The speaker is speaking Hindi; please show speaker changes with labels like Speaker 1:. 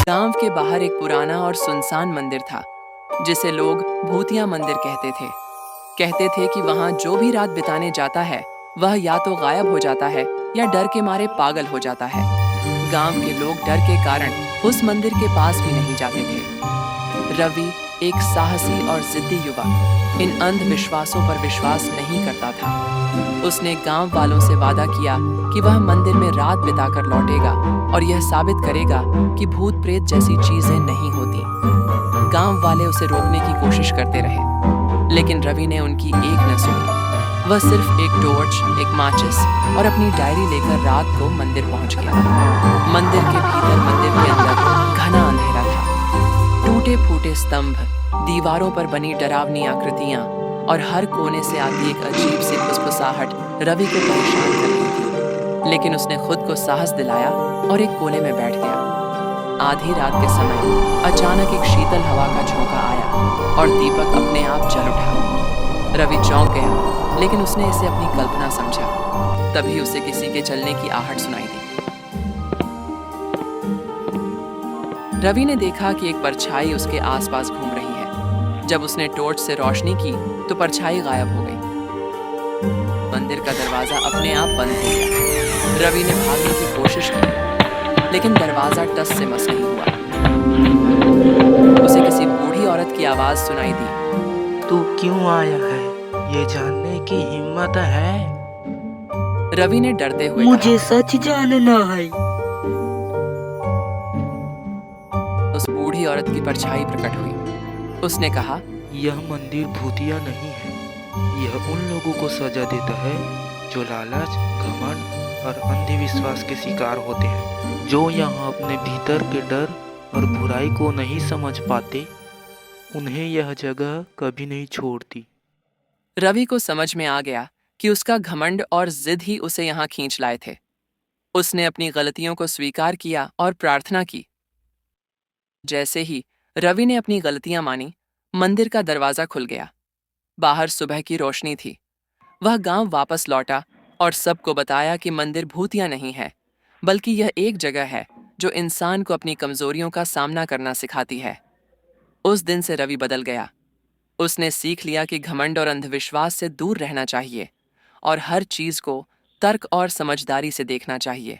Speaker 1: गांव के बाहर एक पुराना और सुनसान मंदिर था, जिसे लोग भूतिया मंदिर कहते थे। कहते थे कि वहां जो भी रात बिताने जाता है, वह या तो गायब हो जाता है या डर के मारे पागल हो जाता है। गांव के लोग डर के कारण उस मंदिर के पास भी नहीं जाते थे। रवि, एक साहसी और जिद्दी युवक, इन अंधविश्वासों पर विश्वास नहीं करता था। उसने गांव वालों से वादा किया कि वह मंदिर में रात बिताकर लौटेगा और यह साबित करेगा कि भूत प्रेत जैसी चीजें नहीं होती। गांव वाले उसे रोकने की कोशिश करते रहे, लेकिन रवि ने उनकी एक न सुनी। वह सिर्फ एक टॉर्च, एक माचिस और अपनी डायरी लेकर रात को मंदिर पहुंच गया। मंदिर के भीतर, मंदिर के अंदर घना अंधेरा था। टूटे फूटे स्तंभ, दीवारों पर बनी डरावनी आकृतियां और हर कोने से आती एक अजीब सी फुसफुसाहट रवि को परेशान कर रही थी। लेकिन उसने खुद को साहस दिलाया और एक कोने में बैठ गया। आधी रात के समय अचानक एक शीतल हवा का झोंका आया और दीपक अपने आप जल उठा। रवि चौंक गया, लेकिन उसने इसे अपनी कल्पना समझा। तभी उसे किसी के चलने की आहट सुनाई दी। रवि ने देखा कि एक परछाई उसके आसपास घूम रही है। जब उसने टॉर्च से रोशनी की तो परछाई गायब हो गई। मंदिर का दरवाजा अपने आप बंद हो गया। रवि ने भागने की कोशिश की, लेकिन दरवाजा टस से मस नहीं हुआ। उसे किसी बूढ़ी औरत की आवाज सुनाई दी।
Speaker 2: तू क्यों आया है? ये जानने की हिम्मत है?
Speaker 1: रवि ने डरते हुए
Speaker 2: मुझे
Speaker 1: कहा।
Speaker 2: सच जानना है।
Speaker 1: उस बूढ़ी औरत की परछाई प्रकट हुई। उसने कहा,
Speaker 2: यह मंदिर भूतिया नहीं है। यह उन लोगों को सजा देता है जो लालच, घमंड और अंधविश्वास के शिकार होते हैं, जो यहाँ अपने भीतर के डर और बुराई को नहीं समझ पाते। उन्हें यह जगह कभी नहीं छोड़ती।
Speaker 1: रवि को समझ में आ गया कि उसका घमंड और जिद ही उसे यहाँ खींच लाए थे। उसने अपनी गलतियों को स्वीकार किया और प्रार्थना की। जैसे ही रवि ने अपनी गलतियां मानी, मंदिर का दरवाजा खुल गया। बाहर सुबह की रोशनी थी। वह गांव वापस लौटा और सबको बताया कि मंदिर भूतिया नहीं है, बल्कि यह एक जगह है जो इंसान को अपनी कमजोरियों का सामना करना सिखाती है। उस दिन से रवि बदल गया। उसने सीख लिया कि घमंड और अंधविश्वास से दूर रहना चाहिए और हर चीज को तर्क और समझदारी से देखना चाहिए।